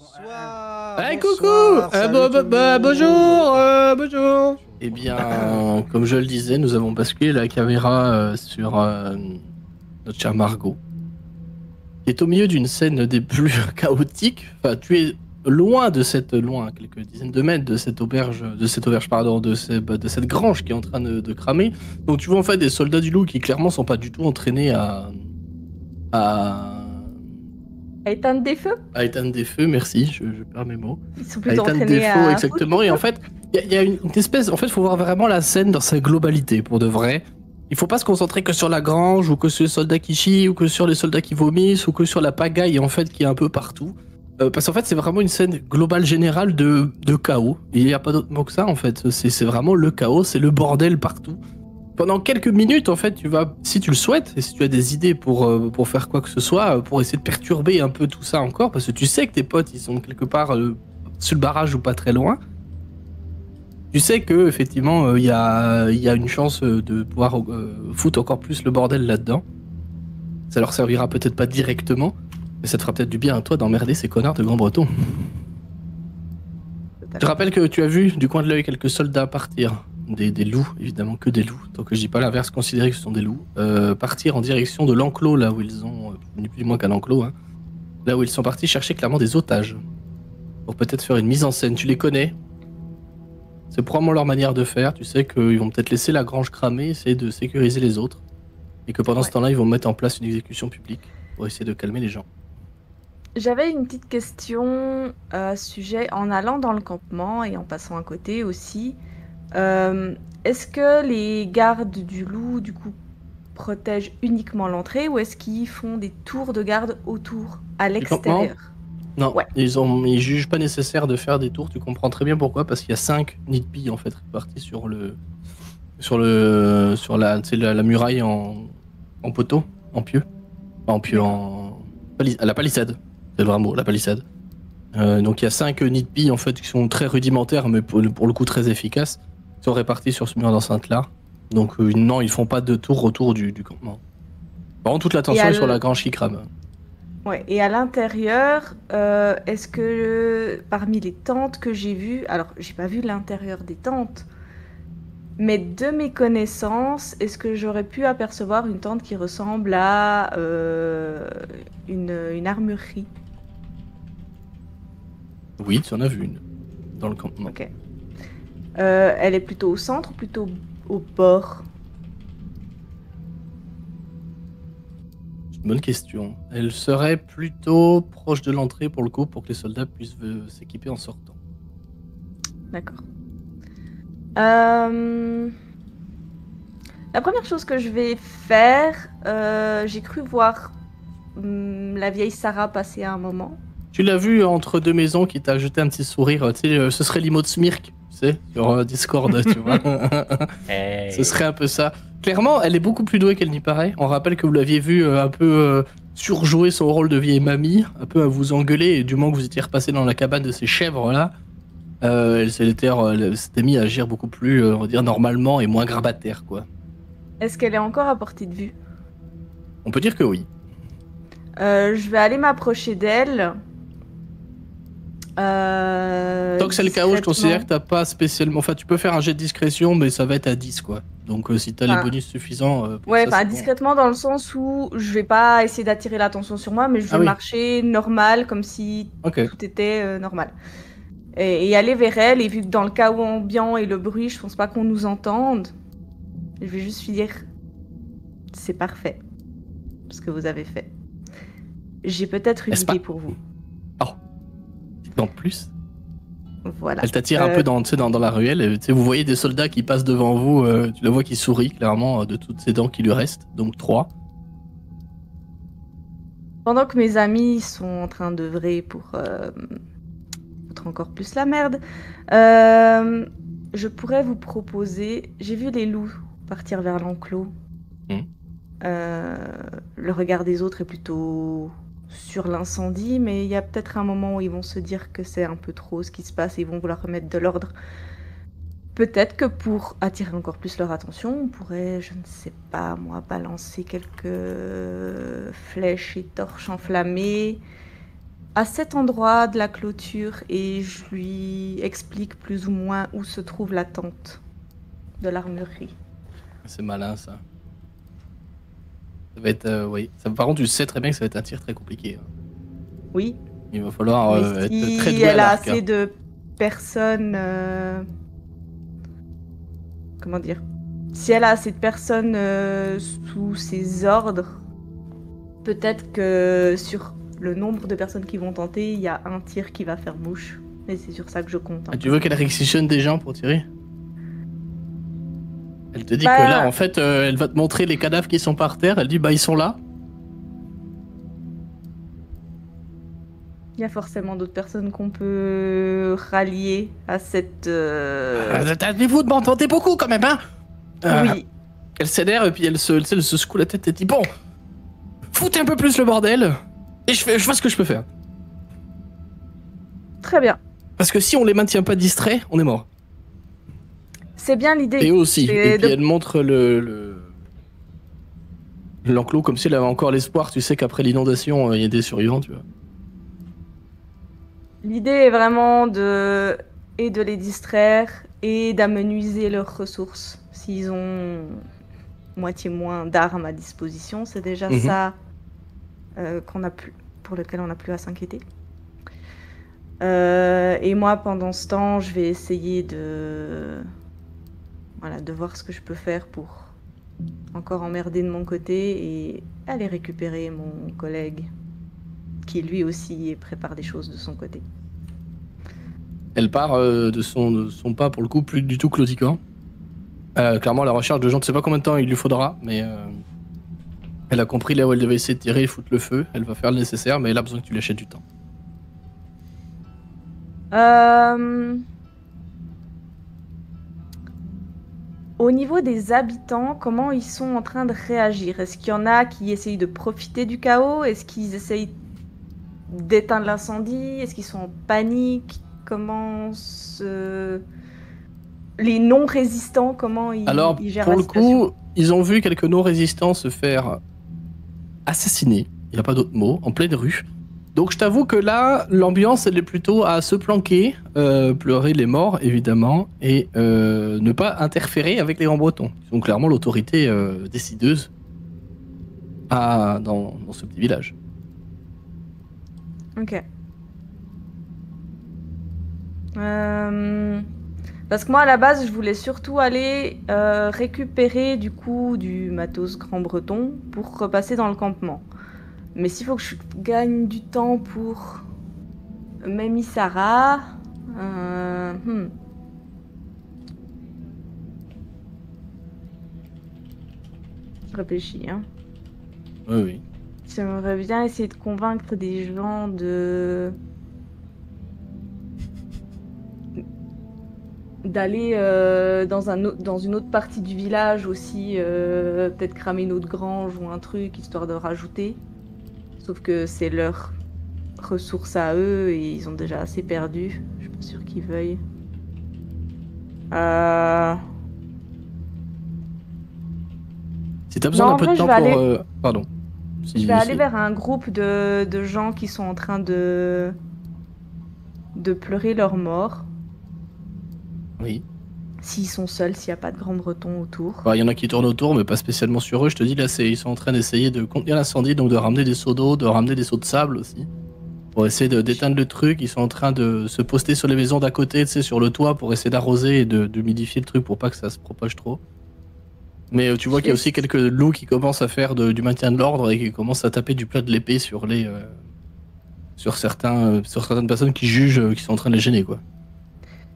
Bonsoir, Hey, coucou! bonsoir, salut tout le Bonjour! monde. Bonjour! Eh bien, comme je le disais, nous avons basculé la caméra sur notre chère Margot, qui est au milieu d'une scène des plus chaotiques. Enfin, tu es loin, quelques dizaines de mètres pardon, de cette grange qui est en train de cramer. Donc tu vois en fait des soldats du loup qui clairement sont pas du tout entraînés à, À éteindre des feux? à éteindre des feux, merci, je perds mes mots. Ils sont À plutôt éteindre des entraînés feux, à foutre exactement. les Et en feux? fait, il y a une espèce. En fait, il faut voir vraiment la scène dans sa globalité, pour de vrai. Il faut pas se concentrer que sur la grange, ou que sur les soldats qui chient, ou que sur les soldats qui vomissent, ou que sur la pagaille, en fait, qui est un peu partout. Parce qu'en fait, c'est vraiment une scène globale générale de chaos. Et il n'y a pas d'autre mot que ça, en fait. C'est vraiment le chaos, c'est le bordel partout. Pendant quelques minutes, en fait, tu vas, si tu le souhaites, et si tu as des idées pour faire quoi que ce soit, pour essayer de perturber un peu tout ça encore, parce que tu sais que tes potes, ils sont quelque part sur le barrage ou pas très loin, tu sais que effectivement, il y a une chance de pouvoir foutre encore plus le bordel là-dedans. Ça leur servira peut-être pas directement, mais ça te fera peut-être du bien à toi d'emmerder ces connards de Grand-Breton. Je te rappelle que tu as vu du coin de l'œil quelques soldats partir. Des loups, évidemment, que des loups. Donc je dis pas l'inverse, considérer que ce sont des loups. Partir en direction de l'enclos, là où ils ont, ni plus ni moins qu'un enclos, hein. Là où ils sont partis chercher clairement des otages. Pour peut-être faire une mise en scène. Tu les connais. C'est probablement leur manière de faire. Tu sais qu'ils vont peut-être laisser la grange cramer, essayer de sécuriser les autres. Et que pendant ce temps-là, ils vont mettre en place une exécution publique pour essayer de calmer les gens. J'avais une petite question à ce sujet. En allant dans le campement et en passant à côté aussi, est-ce que les gardes du loup, du coup, protègent uniquement l'entrée ou est-ce qu'ils font des tours de garde autour, à l'extérieur? Non, Ouais. ils jugent pas nécessaire de faire des tours. Tu comprends très bien pourquoi, parce qu'il y a 5 nids de billes en fait répartis sur la muraille en poteau, en pieu, pas en pieu, à la palissade. C'est le vrai mot, la palissade. Donc il y a 5 nids de billes en fait qui sont très rudimentaires, mais pour le coup très efficaces, qui sont répartis sur ce mur d'enceinte là. Donc non, ils font pas de tour autour du campement. Par contre, toute l'attention est sur la grange qui crame. Ouais, et à l'intérieur, est-ce que parmi les tentes que j'ai vues, alors j'ai pas vu l'intérieur des tentes, mais de mes connaissances, est-ce que j'aurais pu apercevoir une tente qui ressemble à une armurerie? Oui, tu en as vu une dans le campement. Ok. Elle est plutôt au centre ou plutôt au bord? Bonne question. Elle serait plutôt proche de l'entrée pour le coup, pour que les soldats puissent s'équiper en sortant. D'accord. La première chose que je vais faire, j'ai cru voir la vieille Sarah passer à un moment. Tu l'as vu entre deux maisons qui t'a jeté un petit sourire. Tu sais, ce serait l'emo de Smirk, tu sais, sur Discord, tu vois. Hey. Ce serait un peu ça. Clairement, elle est beaucoup plus douée qu'elle n'y paraît. On rappelle que vous l'aviez vu un peu surjouer son rôle de vieille mamie, un peu à vous engueuler, et du moment que vous étiez repassé dans la cabane de ces chèvres-là, elle s'était mise à agir beaucoup plus, on va dire, normalement et moins grabataire, quoi. Est-ce qu'elle est encore à portée de vue? On peut dire que oui. Je vais aller m'approcher d'elle. Tant que c'est le chaos, je considère que t'as pas spécialement... Enfin, tu peux faire un jet de discrétion, mais ça va être à 10, quoi. Donc si t'as les bonus suffisants... ouais, enfin discrètement dans le sens où je vais pas essayer d'attirer l'attention sur moi, mais je vais marcher normal, comme si tout était normal. Et aller vers elle, et vu que dans le chaos ambiant et le bruit, je pense pas qu'on nous entende, je vais juste lui dire « C'est parfait, ce que vous avez fait. J'ai peut-être une idée pour vous. » Oh. En plus. Voilà. Elle t'attire un peu dans la ruelle. Vous voyez des soldats qui passent devant vous. Tu la vois qui sourit clairement de toutes ses dents qui lui restent. Donc 3. Pendant que mes amis sont en train d'œuvrer pour foutre encore plus la merde, je pourrais vous proposer... J'ai vu les loups partir vers l'enclos. Le regard des autres est plutôt sur l'incendie, mais il y a peut-être un moment où ils vont se dire que c'est un peu trop ce qui se passe et ils vont vouloir remettre de l'ordre. Peut-être que pour attirer encore plus leur attention, on pourrait, je ne sais pas moi, balancer quelques flèches et torches enflammées à cet endroit de la clôture et je lui explique plus ou moins où se trouve la tente de l'armurerie. C'est malin ça. Ça va être, oui. Par contre, tu sais très bien que ça va être un tir très compliqué. Hein. Oui. Il va falloir être très doué si elle à a l'arc. assez de personnes... Comment dire? Si elle a assez de personnes sous ses ordres, peut-être que sur le nombre de personnes qui vont tenter, il y a un tir qui va faire mouche. Et c'est sur ça que je compte. Ah, tu veux qu'elle réquisitionne des gens pour tirer? Elle te dit que là, en fait, elle va te montrer les cadavres qui sont par terre. Elle dit, bah, ils sont là. Il y a forcément d'autres personnes qu'on peut rallier à cette... Attendez-vous de m'en tenter beaucoup, quand même, hein? Oui. Elle s'énerve et puis elle se secoue la tête et dit, bon, foutez un peu plus le bordel et je vois ce que je peux faire. Très bien. Parce que si on les maintient pas distraits, on est mort. C'est bien l'idée. Et eux aussi. Et puis elle montre l'enclos comme si elle avait encore l'espoir. Tu sais qu'après l'inondation, il y a des survivants, tu vois. L'idée est vraiment de les distraire et d'amenuiser leurs ressources. S'ils ont moitié moins d'armes à disposition, c'est déjà ça pour lequel on n'a plus à s'inquiéter. Et moi, pendant ce temps, je vais essayer de voir ce que je peux faire pour encore emmerder de mon côté et aller récupérer mon collègue qui lui aussi prépare des choses de son côté. Elle part de son pas, pour le coup, plus du tout claudiquant. Clairement, la recherche de gens, tu sais pas combien de temps il lui faudra, mais elle a compris là où elle devait essayer de tirer et foutre le feu. Elle va faire le nécessaire, mais elle a besoin que tu lui achètes du temps. Au niveau des habitants, comment ils sont en train de réagir? Est-ce qu'il y en a qui essayent de profiter du chaos? Est-ce qu'ils essayent d'éteindre l'incendie? Est-ce qu'ils sont en panique? Comment les non-résistants, comment ils gèrent la situation? Alors, pour le coup, ils ont vu quelques non-résistants se faire assassiner, il n'y a pas d'autre mot, en pleine rue. Donc je t'avoue que là, l'ambiance, elle est plutôt à se planquer, pleurer les morts, évidemment, et ne pas interférer avec les Grands-Bretons. Ils ont clairement l'autorité décideuse dans ce petit village. Ok. Parce que moi, à la base, je voulais surtout aller récupérer du coup du matos grand-breton pour repasser dans le campement. Mais s'il faut que je gagne du temps pour Mamie Sarah... Je réfléchis, hein. Oui. J'aimerais bien essayer de convaincre des gens d'aller dans une autre partie du village aussi, peut-être cramer une autre grange ou un truc, histoire de rajouter. Sauf que c'est leur ressource à eux et ils ont déjà assez perdu. Je suis pas sûre qu'ils veuillent. Si t'as besoin d'un peu de temps pour... Pardon. Je vais aller vers un groupe de gens qui sont en train de pleurer leur mort. Oui. S'ils sont seuls, s'il n'y a pas de grands bretons autour. Il y en a qui tournent autour, mais pas spécialement sur eux. Je te dis, là, ils sont en train d'essayer de contenir l'incendie, donc de ramener des seaux d'eau, de ramener des seaux de sable aussi. Pour essayer d'éteindre le truc. Ils sont en train de se poster sur les maisons d'à côté, tu sais, sur le toit, pour essayer d'arroser et d'humidifier le truc pour pas que ça se propage trop. Mais tu vois qu'il y a aussi quelques loups qui commencent à faire du maintien de l'ordre et qui commencent à taper du plat de l'épée sur certaines personnes qui jugent qui sont en train de les gêner, quoi.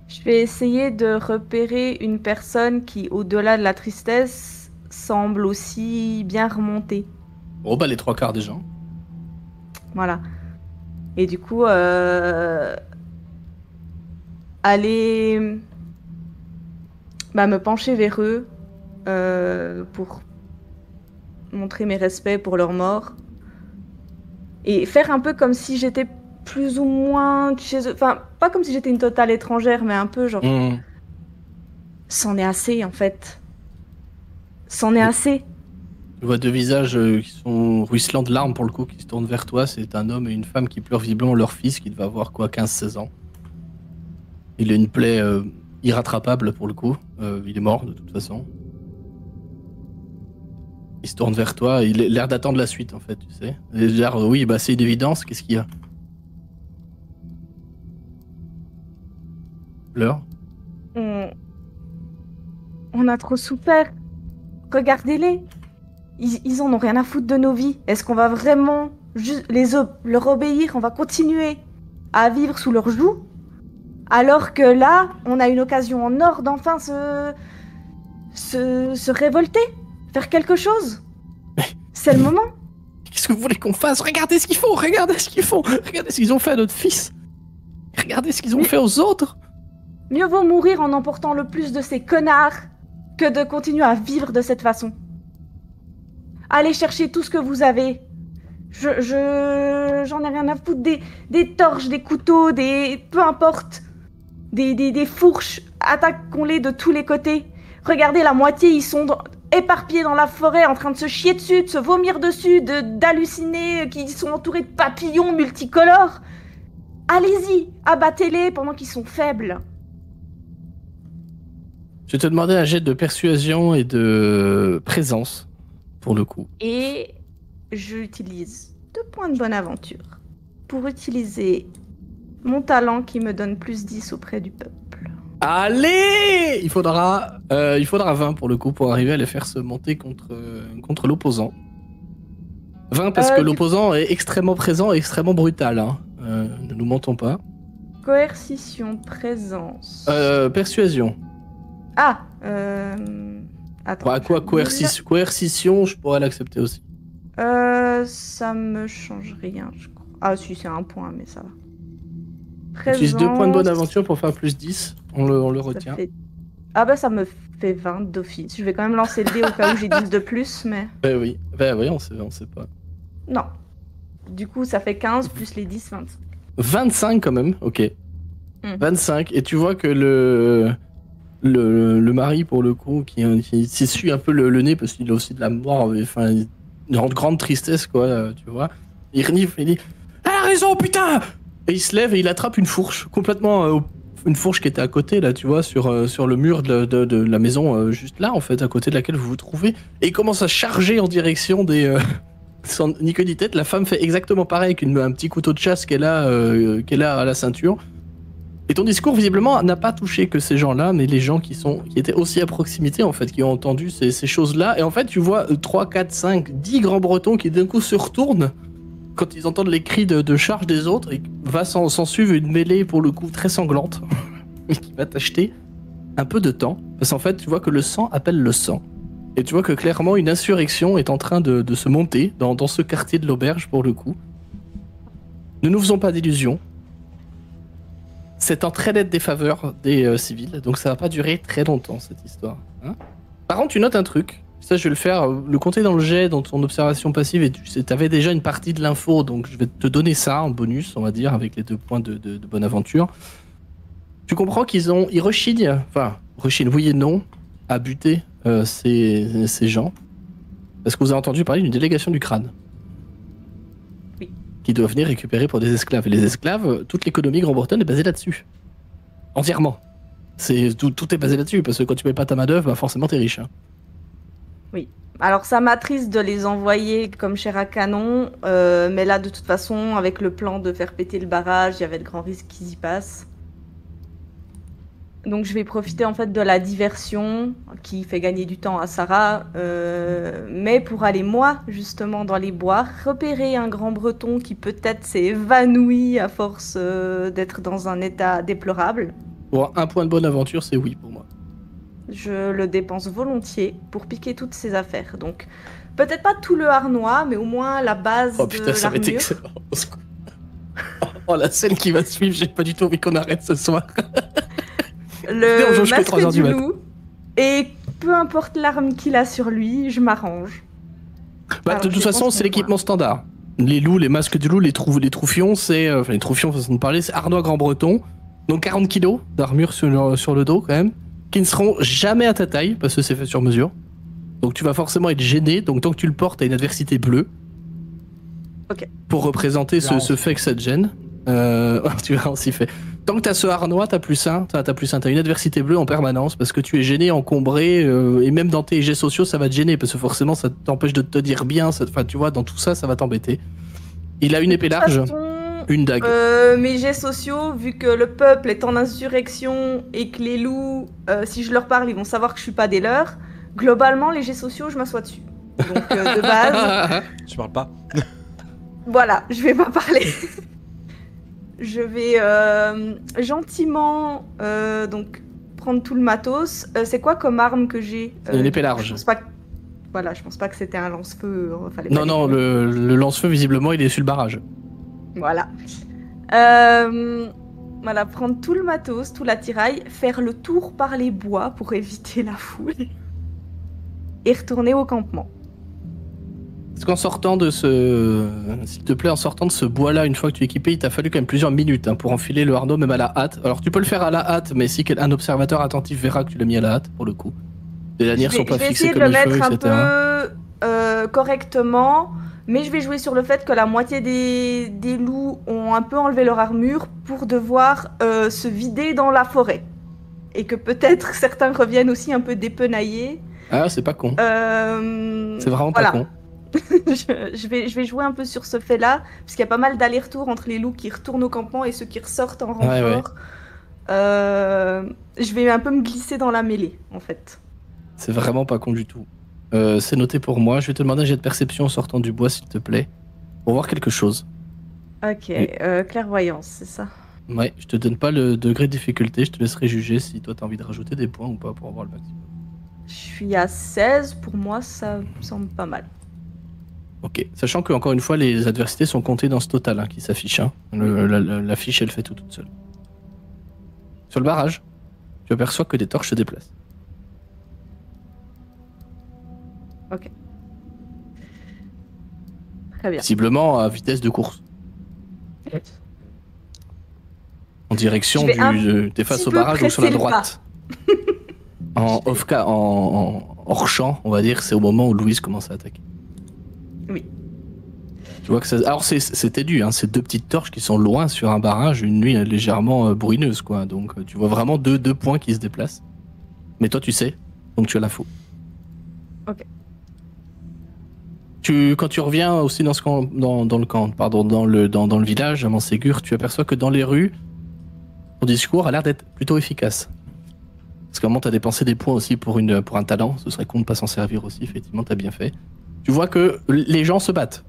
Je vais essayer de repérer une personne qui, au-delà de la tristesse, semble aussi bien remontée. Oh bah les 3/4 des gens. Voilà. Et du coup, aller me pencher vers eux pour montrer mes respects pour leur mort. Et faire un peu comme si j'étais plus ou moins chez eux. Enfin, pas comme si j'étais une totale étrangère, mais un peu genre... C'en est assez, en fait. C'en est assez. Tu vois deux visages qui sont ruisselants de larmes pour le coup, qui se tournent vers toi. C'est un homme et une femme qui pleurent visiblement leur fils, qui devait avoir quoi, 15-16 ans. Il a une plaie irrattrapable pour le coup. Il est mort de toute façon. Il se tourne vers toi. Il a l'air d'attendre la suite en fait, tu sais. Il a l'air, oui, bah c'est une évidence. Qu'est-ce qu'il y a? Pleure. On a trop souffert. Regardez-les. Ils en ont rien à foutre de nos vies. Est-ce qu'on va vraiment juste leur obéir? On va continuer à vivre sous leur joug? Alors que là, on a une occasion en or d'enfin se révolter, faire quelque chose. C'est le moment. Qu'est-ce que vous voulez qu'on fasse? Regardez ce qu'ils font, regardez ce qu'ils font, regardez ce qu'ils ont fait à notre fils. Regardez ce qu'ils ont fait aux autres. Mieux vaut mourir en emportant le plus de ces connards que de continuer à vivre de cette façon. Allez chercher tout ce que vous avez. J'en ai rien à foutre des torches, des couteaux, peu importe. Des fourches, attaquons-les de tous les côtés. Regardez, la moitié, ils sont éparpillés dans la forêt, en train de se chier dessus, de se vomir dessus, d'halluciner, qui sont entourés de papillons multicolores. Allez-y, abattez-les pendant qu'ils sont faibles. Je vais te demander un jet de persuasion et de présence, pour le coup. Et j'utilise 2 points de bonne aventure pour utiliser mon talent qui me donne plus 10 auprès du peuple. Allez, il faudra 20 pour le coup pour arriver à les faire se monter contre l'opposant. 20 parce que l'opposant est extrêmement présent et extrêmement brutal. Hein. Ne nous mentons pas. Coercition, présence. Persuasion. Ah, attends. À quoi coercition, je pourrais l'accepter aussi. Ça me change rien, je crois. Ah si, c'est 1 point, mais ça va. Utilise 2 points de bonne aventure pour faire plus 10. On le retient. Ah bah ça me fait 20 d'office. Je vais quand même lancer le dé au cas où j'ai 10 de plus, mais... Bah oui, on sait pas. Non. Du coup, ça fait 15 plus les 10, 25. 25 quand même, ok. 25, et tu vois que le mari, pour le coup, qui s'essuie un peu le nez parce qu'il a aussi de la mort, enfin, une grande tristesse, quoi, tu vois. Il renifle, il dit « Elle a raison, putain !» Et il se lève et il attrape une fourche, complètement... une fourche qui était à côté, là, tu vois, sur le mur de la maison, juste là, en fait, à côté de laquelle vous vous trouvez. Et il commence à charger en direction des... sans ni queue ni tête. La femme fait exactement pareil avec un petit couteau de chasse qu'elle a à la ceinture. Et ton discours, visiblement, n'a pas touché que ces gens-là, mais les gens qui étaient aussi à proximité, en fait, qui ont entendu ces choses-là. Et en fait, tu vois 3, 4, 5, 10 grands bretons qui d'un coup se retournent quand ils entendent les cris de charge des autres, et va s'en suivre une mêlée, pour le coup, très sanglante, mais qui va t'acheter un peu de temps. Parce qu'en fait, tu vois que le sang appelle le sang. Et tu vois que clairement, une insurrection est en train de se monter dans ce quartier de l'auberge, pour le coup. Ne nous faisons pas d'illusions. C'est en très nette défaveur des civils, donc ça va pas durer très longtemps, cette histoire. Hein. Par contre, tu notes un truc. Ça, je vais le faire, le compter dans le jet, dans ton observation passive, et tu avais déjà une partie de l'info, donc je vais te donner ça en bonus, on va dire, avec les 2 points de bonne aventure. Tu comprends qu'ils rechignent, oui et non, à buter ces gens, parce que vous avez entendu parler d'une délégation du crâne. Oui. Qui doit venir récupérer pour des esclaves. Et les esclaves, toute l'économie grand-bretonne est basée là-dessus. Entièrement. Tout est basé là-dessus, parce que quand tu payes pas ta main-d'œuvre, bah forcément t'es riche. Hein. Oui. Alors ça m'attriste de les envoyer comme chair à canon, mais là de toute façon, avec le plan de faire péter le barrage, il y avait de grands risques qu'ils y passent. Donc je vais profiter en fait de la diversion qui fait gagner du temps à Sarah, mais pour aller moi justement dans les bois, repérer un grand breton qui peut-être s'est évanoui à force d'être dans un état déplorable. Pour 1 point de bonne aventure, c'est oui pour moi. Je le dépense volontiers pour piquer toutes ces affaires. Donc peut-être pas tout le harnois, mais au moins la base oh putain, de ça va être excellent. Oh la scène qui va suivre, j'ai pas du tout envie qu'on arrête ce soir. Le masque du loup, et peu importe l'arme qu'il a sur lui, je m'arrange. Bah, de toute façon, c'est l'équipement standard. Les loups, les masques du loup, les troufions, c'est... Enfin, les troufions, façon de parler, c'est harnois grand breton. Donc 40 kilos d'armure sur le dos, quand même. Qui ne seront jamais à ta taille, parce que c'est fait sur mesure. Donc tu vas forcément être gêné, donc tant que tu le portes, t'as une adversité bleue. Ok. Pour représenter ce fait que ça te gêne. Tu verras, on s'y fait. Tant que t'as ce harnois, t'as plus 1, t'as une adversité bleue en permanence parce que tu es gêné, encombré, et même dans tes jets sociaux, ça va te gêner parce que forcément, ça t'empêche de te dire bien. Enfin, tu vois, dans tout ça, ça va t'embêter. Il a une épée large, une dague. Mes jets sociaux, vu que le peuple est en insurrection et que les loups, si je leur parle, ils vont savoir que je suis pas des leurs. Globalement, les jets sociaux, je m'assois dessus. Donc, de base. Tu parles pas. Voilà, je vais pas parler. Je vais gentiment donc prendre tout le matos. C'est quoi comme arme que j'ai une épée large. Je pense pas que... Voilà, je pense pas que c'était un lance-feu. Non, le lance-feu, visiblement, il est sur le barrage. Voilà. Voilà, prendre tout le matos, tout l'attirail, faire le tour par les bois pour éviter la foule et retourner au campement. Parce qu'en sortant de s'il te plaît, en sortant de ce bois-là, une fois que tu es équipé, il t'a fallu quand même plusieurs minutes pour enfiler le harnais, même à la hâte. Alors tu peux le faire à la hâte, mais si un observateur attentif verra que tu l'as mis à la hâte, pour le coup. Les lanières sont pas fixées comme il faut, etc. Je vais essayer de le mettre un peu correctement, mais je vais jouer sur le fait que la moitié des loups ont un peu enlevé leur armure pour devoir se vider dans la forêt. Et que peut-être certains reviennent aussi un peu dépenaillés. Ah, c'est pas con. C'est vraiment pas con. je vais jouer un peu sur ce fait-là, parce qu'il y a pas mal d'allers-retours entre les loups qui retournent au campement et ceux qui ressortent en renfort. Ouais. Je vais un peu me glisser dans la mêlée, en fait. C'est vraiment pas con du tout. C'est noté pour moi. Je vais te demander un jet de perception en sortant du bois, s'il te plaît, pour voir quelque chose. Ok, clairvoyance, c'est ça. Ouais, je te donne pas le degré de difficulté, je te laisserai juger si toi t'as envie de rajouter des points ou pas pour avoir le maximum. Je suis à 16, pour moi ça me semble pas mal. Ok, sachant que encore une fois les adversités sont comptées dans ce total qui s'affiche. La fiche elle fait tout toute seule. Sur le barrage, tu aperçois que des torches se déplacent. Ok. Très bien. Visiblement à vitesse de course. En direction t'es face au barrage ou sur la droite. En hors champ, on va dire, c'est au moment où Louise commence à attaquer. Oui. Tu vois que ça... Alors c'est ténu, c'est deux petites torches qui sont loin sur un barrage, une nuit légèrement bruineuse, quoi. Donc tu vois vraiment deux points qui se déplacent. Mais toi tu sais, donc tu as l'info. Ok. Quand tu reviens aussi dans le village à Montségur, tu aperçois que dans les rues, ton discours a l'air d'être plutôt efficace. Parce qu'à un moment, t'as dépensé des points aussi pour un talent. Ce serait con de pas s'en servir aussi. Effectivement, t'as bien fait. Tu vois que les gens se battent.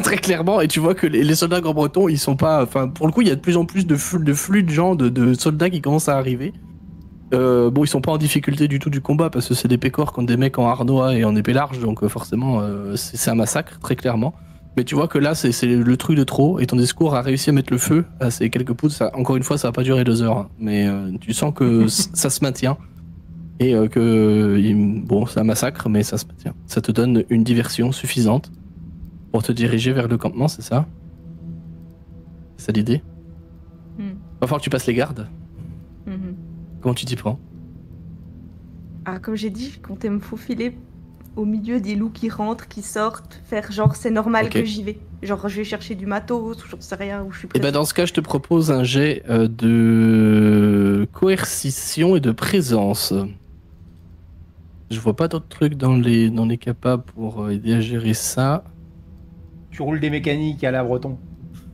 Très clairement. Et tu vois que les soldats grands-bretons, ils sont pas... Enfin, pour le coup, il y a de plus en plus de flux de gens, de soldats qui commencent à arriver. Bon, ils sont pas en difficulté du tout du combat parce que c'est des pécores contre des mecs en harnois et en épée large. Donc forcément, c'est un massacre, très clairement. Mais tu vois que là, c'est le truc de trop, et ton discours a réussi à mettre le feu à ces quelques poutres. Encore une fois, ça va pas durer 2 heures, mais tu sens que ça se maintient, et bon, c'est un massacre, mais ça se maintient. Ça te donne une diversion suffisante pour te diriger vers le campement, c'est ça? C'est ça l'idée? Va falloir que tu passes les gardes. Comment tu t'y prends? Ah, comme j'ai dit, je comptais me faufiler au milieu des loups qui rentrent, qui sortent, faire genre c'est normal que j'y vais. Genre je vais chercher du matos, ou j'en sais rien, où je suis pressée. Et dans ce cas, je te propose un jet de coercition et de présence. Je vois pas d'autres trucs dans les capables pour aider à gérer ça. Tu roules des mécaniques à la breton.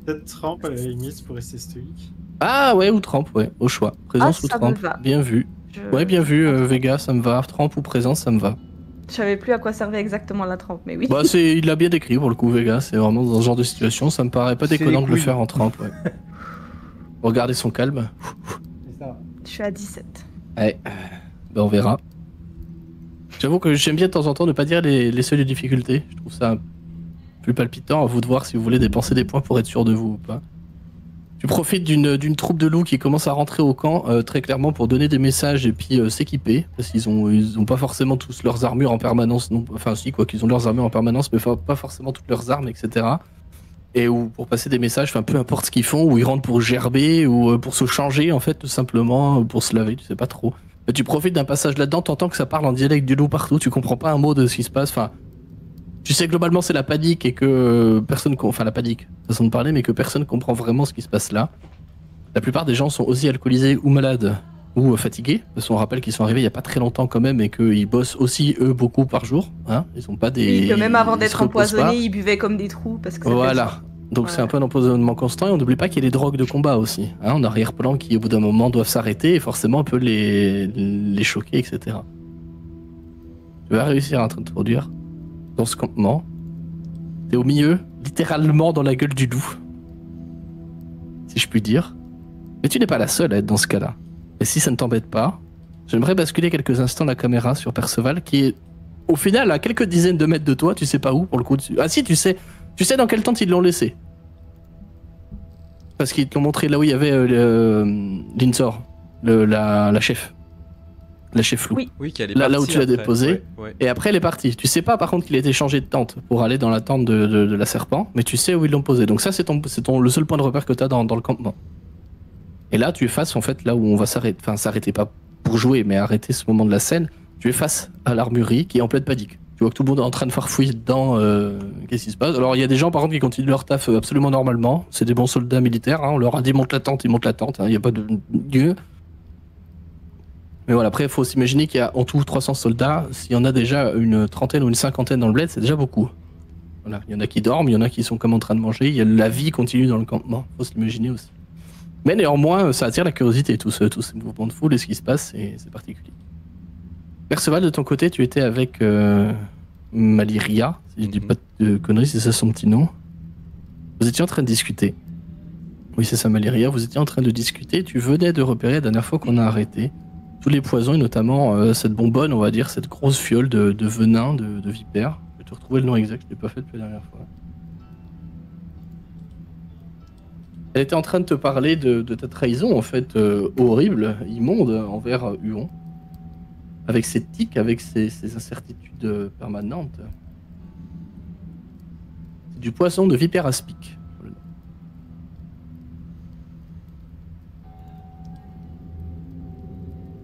Peut-être trempe à la limite pour rester stoïque. Ah ouais, ou trempe, ouais, au choix. Présence ou trempe. Bien vu. Ouais, bien vu, Vega, ça me va. Trempe ou présence, ça me va. Je savais plus à quoi servait exactement la trempe, mais oui. Bah, il l'a bien décrit pour le coup, Vega. C'est vraiment dans ce genre de situation, ça me paraît pas déconnant de le faire en trempe. Ouais. Regardez son calme. C'est ça. Je suis à 17. Ouais, bah on verra. J'avoue que j'aime bien de temps en temps ne pas dire les seuils de difficulté. Je trouve ça plus palpitant. À vous de voir si vous voulez dépenser des points pour être sûr de vous ou pas. Tu profites d'une troupe de loups qui commence à rentrer au camp, très clairement, pour donner des messages et puis s'équiper. Parce qu'ils ont pas forcément tous leurs armures en permanence. Non, enfin, si, quoi, qu'ils ont leurs armures en permanence, mais pas forcément toutes leurs armes, etc. Et ou pour passer des messages, enfin, peu importe ce qu'ils font, ou ils rentrent pour gerber, ou pour se changer, en fait, tout simplement, pour se laver, tu sais pas trop. Tu profites d'un passage là-dedans, t'entends que ça parle en dialecte du loup partout, tu comprends pas un mot de ce qui se passe. Enfin, tu sais globalement c'est la panique et que personne, enfin la panique, façon de parler, mais que personne comprend vraiment ce qui se passe là. La plupart des gens sont aussi alcoolisés ou malades ou fatigués, parce qu'on rappelle qu'ils sont arrivés il y a pas très longtemps quand même et qu'ils bossent aussi eux beaucoup par jour. Hein, ils sont pas des. Oui, que même avant ils d'être se reposent pas. empoisonnés, ils buvaient comme des trous parce que. Voilà. Donc c'est un peu un empoisonnement constant et on n'oublie pas qu'il y a les drogues de combat aussi. Hein, en arrière-plan qui au bout d'un moment doivent s'arrêter et forcément on peut les choquer, etc. Tu vas réussir à t'introduire dans ce campement. T'es au milieu, littéralement dans la gueule du loup. Si je puis dire. Mais tu n'es pas la seule à être dans ce cas-là. Et si ça ne t'embête pas, j'aimerais basculer quelques instants la caméra sur Perceval qui est au final à quelques dizaines de mètres de toi, tu sais pas où pour le coup. Ah si, tu sais dans quelle tente ils l'ont laissé. Parce qu'ils te l'ont montré là où il y avait Linsor, la chef. La chef loup. Oui, qu'elle est là partie où tu l'as après. déposée. Ouais. Et après elle est partie. Tu sais pas par contre qu'il a été changé de tente pour aller dans la tente de la serpent, mais tu sais où ils l'ont posé. Donc ça c'est le seul point de repère que tu as dans le campement. Et là tu es face en fait là où on va s'arrêter, enfin s'arrêter pas pour jouer mais arrêter ce moment de la scène, tu es face à l'armurerie qui est en pleine panique. Tu vois que tout le monde est en train de farfouiller dedans, qu'est-ce qui se passe? Alors il y a des gens par contre qui continuent leur taf absolument normalement, c'est des bons soldats militaires, hein. On leur a dit monte la tente, ils montent la tente, il n'y a pas de dieu. Mais voilà, après il faut s'imaginer qu'il y a en tout 300 soldats, s'il y en a déjà une trentaine ou une cinquantaine dans le bled, c'est déjà beaucoup. Voilà, il y en a qui dorment, il y en a qui sont comme en train de manger, il y a la vie continue dans le campement, faut s'imaginer aussi. Mais néanmoins, ça attire la curiosité, tous ces mouvements de foule et ce qui se passe, c'est particulier. Perceval, de ton côté, tu étais avec Maliria, si je dis pas de conneries, c'est ça son petit nom. Vous étiez en train de discuter. Oui, c'est ça, Maliria, vous étiez en train de discuter, tu venais de repérer la dernière fois qu'on a arrêté tous les poisons, et notamment cette bonbonne, on va dire, cette grosse fiole de venin, de vipère. Je vais te retrouver le nom exact, je l'ai pas fait depuis la dernière fois. Elle était en train de te parler de ta trahison, en fait, horrible, immonde, envers Huon. Avec ses tics, avec ses incertitudes permanentes. C'est du poisson de vipère aspic.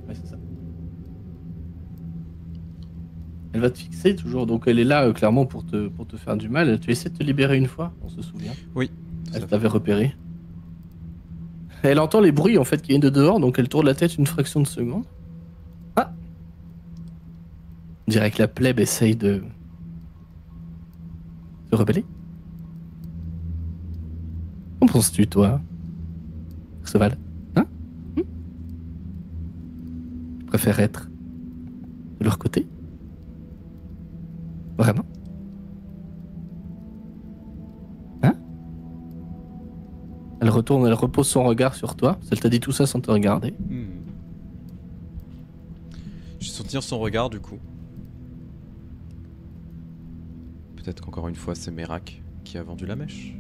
Ouais, c'est ça. Elle va te fixer toujours, donc elle est là clairement pour te faire du mal. Tu essaies de te libérer une fois, on se souvient. Oui. Elle t'avait repéré. Elle entend les bruits en fait qui viennent de dehors, donc elle tourne la tête une fraction de seconde. Ah! On dirait que la plèbe essaye de se rebeller. Qu'en penses-tu, toi, Perceval? Hein? Tu préfères être de leur côté? Vraiment? Elle retourne, elle repose son regard sur toi. Elle t'a dit tout ça sans te regarder. Je vais soutenir son regard du coup. Peut-être qu'encore une fois c'est Merak qui a vendu la mèche.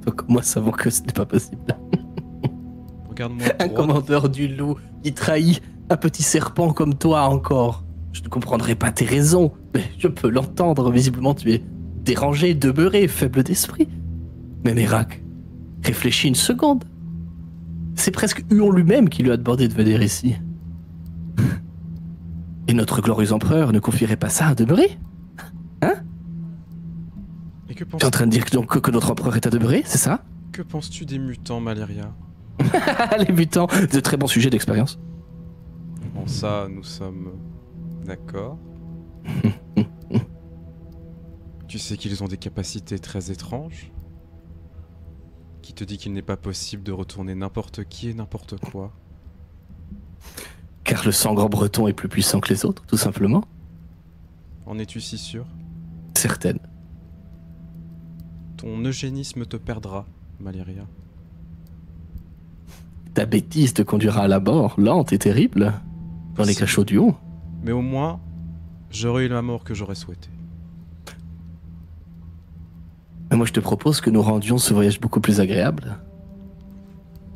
Donc moi savons que ce n'est pas possible. Regarde-moi. Un commandeur du loup qui trahit un petit serpent comme toi encore. Je ne comprendrai pas tes raisons, mais je peux l'entendre. Visiblement tu es dérangé, demeuré, faible d'esprit. Mais Merak, réfléchis une seconde. C'est presque Huon lui-même qui lui a demandé de venir ici. Et notre glorieux empereur ne confierait pas ça à demeurer? Hein? Et que Tu es en train de dire que notre empereur est à demeurer, c'est ça? Que penses-tu des mutants, Maliria? Les mutants, de très bons sujets d'expérience. Bon, ça, nous sommes d'accord. Tu sais qu'ils ont des capacités très étranges. Qui te dit qu'il n'est pas possible de retourner n'importe qui et n'importe quoi. Car le sangre breton est plus puissant que les autres, tout simplement. En es-tu si sûr? Certaine. Ton eugénisme te perdra, Maliria. Ta bêtise te conduira à la mort, lente et terrible, dans les cachots du haut. Mais au moins, j'aurais eu la mort que j'aurais souhaité. Mais moi je te propose que nous rendions ce voyage beaucoup plus agréable.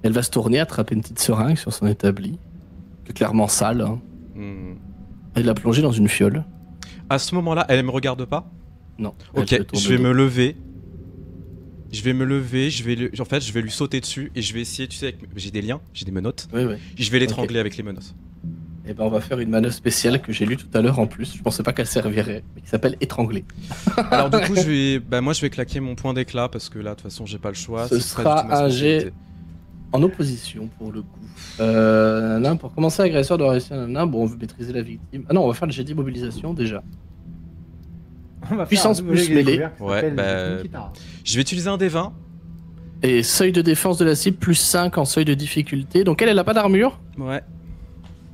Elle va se tourner, attraper une petite seringue sur son établi, qui est clairement sale, hein. Et la plonger dans une fiole. À ce moment-là, elle me regarde pas? Non. Ok, je vais me lever Je vais me lever, en fait, je vais lui sauter dessus et je vais essayer, tu sais, j'ai des liens, j'ai des menottes. Oui. Je vais l'étrangler avec les menottes. Et ben on va faire une manœuvre spéciale que j'ai lue tout à l'heure en plus. Je pensais pas qu'elle servirait, mais qui s'appelle étrangler. Alors du coup, moi je vais claquer mon point d'éclat parce que là, de toute façon, j'ai pas le choix. Ce sera un jet en opposition pour le coup. Pour commencer, l'agresseur doit réussir. Bon, on veut maîtriser la victime. Ah non, on va faire le jet d'immobilisation déjà. Puissance plus mêlée. Ouais, je vais utiliser un des 20. Et seuil de défense de la cible plus 5 en seuil de difficulté. Donc elle a pas d'armure. Ouais.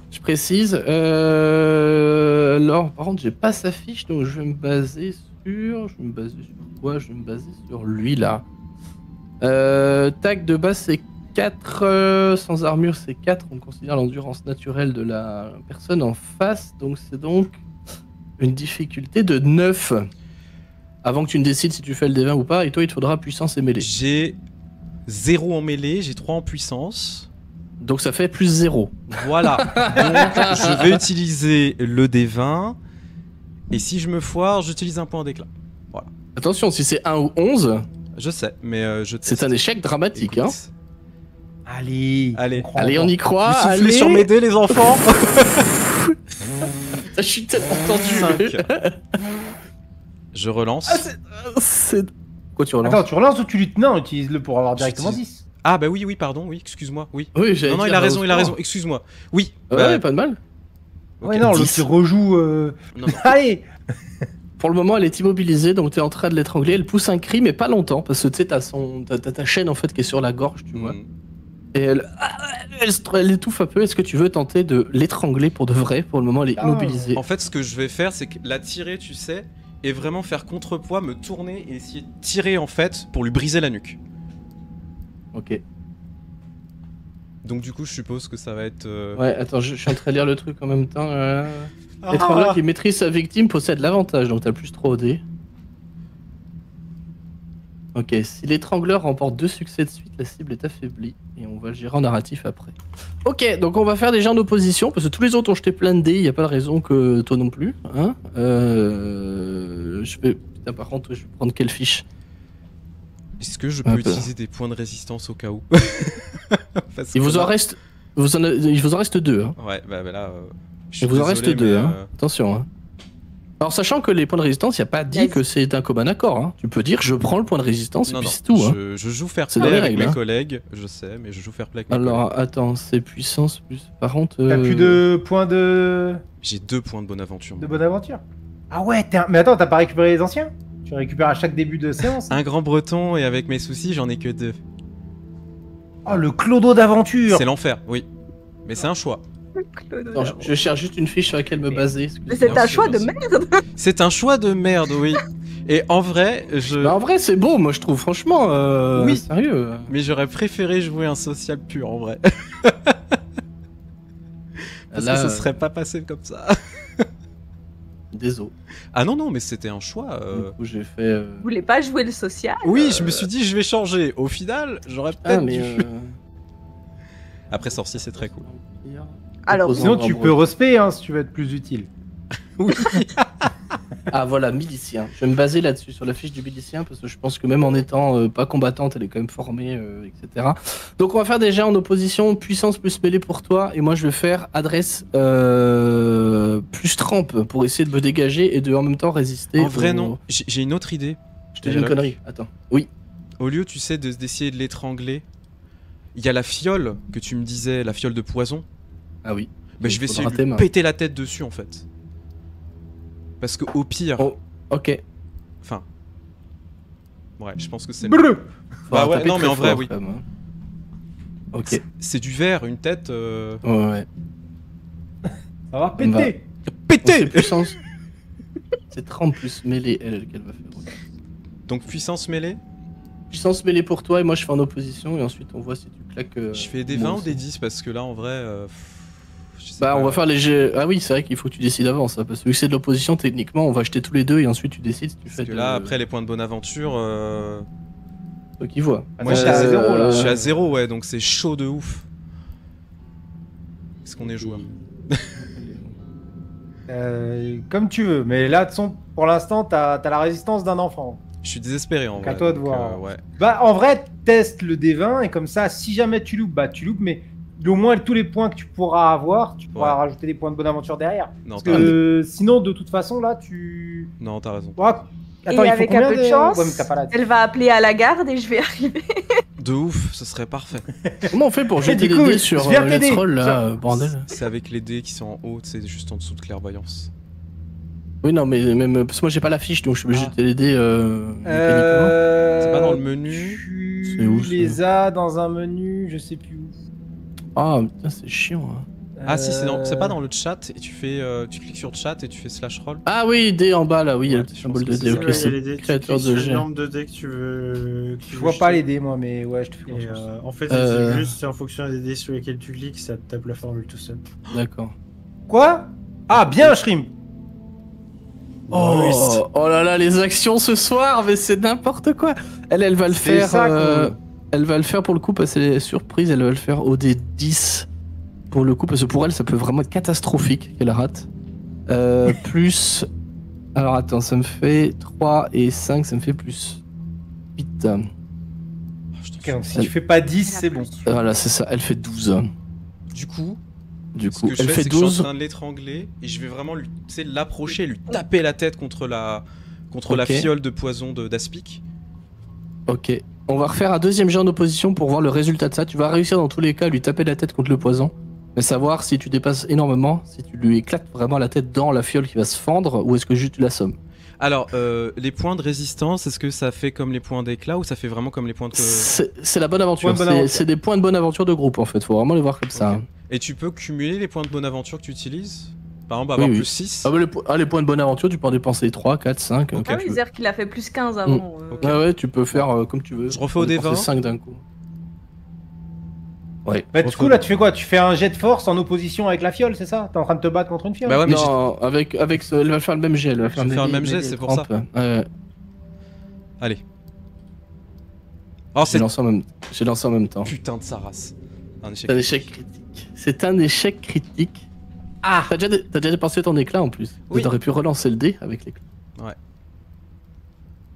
Je précise. Alors, par contre, j'ai pas sa fiche, donc je vais me baser sur. Quoi? Je vais me baser sur lui là. Tac de base, c'est 4. Sans armure, c'est 4. On considère l'endurance naturelle de la personne en face. Donc, c'est donc une difficulté de 9. Avant que tu ne décides si tu fais le D20 ou pas. Et toi, il te faudra puissance et mêlée. J'ai 0 en mêlée, j'ai 3 en puissance. Donc ça fait plus 0. Voilà. Donc je vais utiliser le D20. Et si je me foire, j'utilise un point d'éclat. Voilà. Attention, si c'est 1 ou 11... Je sais, mais je teste. C'est un échec dramatique. Écoute. Allez, on y croit. Vous soufflez sur mes dés, les enfants. Je suis tellement tendu. Je relance. Quoi, tu relances? Attends, tu relances ou tu luttes? Non, utilise-le pour avoir directement 10. Ah bah oui, pardon, oui, excuse-moi, oui. Oui, non, il a raison, excuse-moi. Oui. Ouais, pas de mal. Okay. Ouais, non, l'autre qui rejoue... Non. Allez. Pour le moment, elle est immobilisée, donc tu es en train de l'étrangler. Elle pousse un cri, mais pas longtemps, parce que tu sais, t'as ta chaîne en fait qui est sur la gorge, tu vois. Et elle étouffe un peu. Est-ce que tu veux tenter de l'étrangler pour de vrai? Pour le moment, elle est immobilisée. En fait, ce que je vais faire, c'est que la tirer, tu sais, et vraiment faire contrepoids, me tourner et essayer de tirer en fait pour lui briser la nuque. Ok. Donc du coup, je suppose que ça va être... Ouais, attends, je suis en train de lire le truc en même temps. L'étrangleur qui maîtrise sa victime possède l'avantage, donc t'as plus 3 au dé. Ok, si l'étrangleur remporte 2 succès de suite, la cible est affaiblie. Et on va le gérer en narratif après. Ok, donc on va faire déjà en opposition, parce que tous les autres ont jeté plein de dés, il n'y a pas de raison que toi non plus. Hein Putain, par contre, je vais prendre quelle fiche? Est-ce que je peux utiliser des points de résistance au cas où? Il vous en reste 2. Hein. Ouais, bah là... Il vous en reste 2, hein. Attention. Hein. Alors, sachant que les points de résistance, il n'y a pas dit que c'est un commun accord. Hein. Tu peux dire je prends le point de résistance et puis c'est tout. Je joue fair play avec mes collègues, je sais, mais je joue fair play avec mes collègues. Alors, attends, c'est puissance plus... Par contre... T'as plus de points de... J'ai 2 points de bonne aventure. De bonne aventure? Ah ouais, mais attends, t'as pas récupéré les anciens? Tu récupères à chaque début de séance? Un grand breton et avec mes soucis, j'en ai que 2. Oh, le clodo d'aventure! C'est l'enfer, oui. Mais c'est un choix. Attends, je cherche juste une fiche sur laquelle me baser. Mais c'est un choix de merde! C'est un choix de merde, oui. Et en vrai, en vrai, c'est beau, moi je trouve, franchement. Oui. Sérieux. Mais j'aurais préféré jouer un social pur, en vrai. Parce que ça serait pas passé comme ça. Désolé. Ah non, mais c'était un choix. Du coup, j'ai fait. Vous voulez pas jouer le social? Oui, je me suis dit, je vais changer. Au final, j'aurais peut-être dû. Après, sorcier, c'est très cool. Alors, sinon, tu peux respect hein, si tu veux être plus utile. Oui. Ah voilà, milicien. Je vais me baser là-dessus, sur la fiche du milicien, parce que je pense que même en étant pas combattante, elle est quand même formée, etc. Donc on va faire déjà en opposition puissance plus mêlée pour toi, et moi je vais faire adresse plus trempe pour essayer de me dégager et de en même temps résister. En vrai non, j'ai une autre idée. Je te dis une connerie, attends. Oui. Au lieu, tu sais, d'essayer de l'étrangler, il y a la fiole que tu me disais, la fiole de poison. Ah oui. Bah, je vais essayer de lui péter la tête dessus en fait. Parce que au pire... Oh, ok. Enfin... Ouais, je pense que c'est... Bah ouais, non mais en vrai, oui. Même, hein. Ok. C'est du verre, une tête... Ouais. Ça va péter. Péter. Puissance... C'est 30 plus mêlée, elle qu'elle va faire. Okay. Donc puissance mêlée. Puissance mêlée pour toi, et moi je fais en opposition, et ensuite on voit si tu claques... je fais des 20 ou des 10, parce que là en vrai... on va faire les jets. Ah oui, c'est vrai qu'il faut que tu décides avant ça. Parce que vu que c'est de l'opposition, techniquement, on va jeter tous les deux et ensuite tu décides si tu fais. Parce que là, après les points de bonne aventure. Toi qui vois. Moi, je suis à 0 là. Je suis à 0, ouais, donc c'est chaud de ouf. Est-ce qu'on est joueur? Comme tu veux, mais là, pour l'instant, t'as la résistance d'un enfant. Je suis désespéré en vrai. À toi de voir. Ouais. Bah, en vrai, teste le D20 et comme ça, si jamais tu loupes, bah tu loupes, mais au moins tous les points que tu pourras avoir, tu pourras rajouter des points de bonne aventure derrière. Non, Parce que sinon, de toute façon, là, tu. Non, t'as raison. Ouais. Attends, et il faut avec combien un peu de chance, ouais, mais t'as pas la... elle va appeler à la garde et je vais arriver. De ouf, ce serait parfait. Comment on fait pour jeter du les coup, dés sur je viens Let's t'aider. Roll là, bordel? C'est avec les dés qui sont en haut, c'est juste en dessous de clairvoyance. Oui, non, mais même parce que moi j'ai pas la fiche donc je suis obligé de jeter les dés. C'est pas dans le menu. Tu C'est où, les as dans un menu, je sais plus où. Ah putain, c'est chiant. Hein. Ah si, c'est pas dans le chat et tu fais, tu cliques sur chat et tu fais /roll. Ah oui, dés en bas là, oui, il y a le petit je symbole pense de que dés. c'est Ok, Il y a c'est les dés, tu créateur cliques de sur le jet. nombre de dés que tu veux. Je vois pas les dés, moi, mais ouais, je te fais confiance. En fait, c'est juste en fonction des dés sur lesquels tu cliques, ça te tape la formule tout seul. D'accord. Quoi? Ah, bien, Shrim. Oh là là, les actions ce soir, mais c'est n'importe quoi. Elle va le C'est faire. ça, cool. Elle va le faire pour le coup parce qu'elle est surprise. Elle va le faire au dé 10 pour le coup parce que pour elle ça peut vraiment être catastrophique qu'elle rate. Plus. Alors attends, ça me fait 3 et 5, ça me fait plus 8. Ok, donc si tu fais pas 10, c'est bon. Voilà, c'est ça. Elle fait 12. Du coup, Du ce coup, que je elle fais, fait c'est que je suis 12. en train de l'étrangler et je vais vraiment lui, tu sais, l'approcher, lui taper la tête contre la Ok. fiole de poison d'Aspic. Ok. On va refaire un deuxième jet en opposition pour voir le résultat de ça. Tu vas réussir dans tous les cas à lui taper la tête contre le poison. Mais savoir si tu dépasses énormément, si tu lui éclates vraiment la tête dans la fiole qui va se fendre, ou est-ce que juste tu l'assommes. Alors, les points de résistance, est-ce que ça fait comme les points d'éclat ou ça fait vraiment comme les points de... C'est la bonne aventure. Point de bonne aventure. C'est des points de bonne aventure de groupe en fait. Faut vraiment les voir comme ça. Ok. hein. Et tu peux cumuler les points de bonne aventure que tu utilises? Par exemple, avoir Oui, oui. plus 6? Ah, bah, les points de bonne aventure, tu peux en dépenser 3, 4, 5. Ok. Ah oui, c'est-à-dire qu'il a fait plus 15 avant. Ok. Ouais, ouais, tu peux faire comme tu veux. Je refais au D20. 5 d'un coup. Ouais. Bah, du coup, là, tu fais quoi? Tu fais un jet de force en opposition avec la fiole, c'est ça? T'es en train de te battre contre une fiole? Bah ouais, mais Non, elle va faire le même jet. Elle va Je vais faire le même jet, c'est pour ça. Ouais. Allez. Oh, J'ai c'est lancé en même temps. putain de sa race. Un échec. C'est un échec critique. C'est un échec critique. Ah! T'as déjà dépensé ton éclat en plus. Oui. T'aurais pu relancer le dé avec l'éclat. Ouais.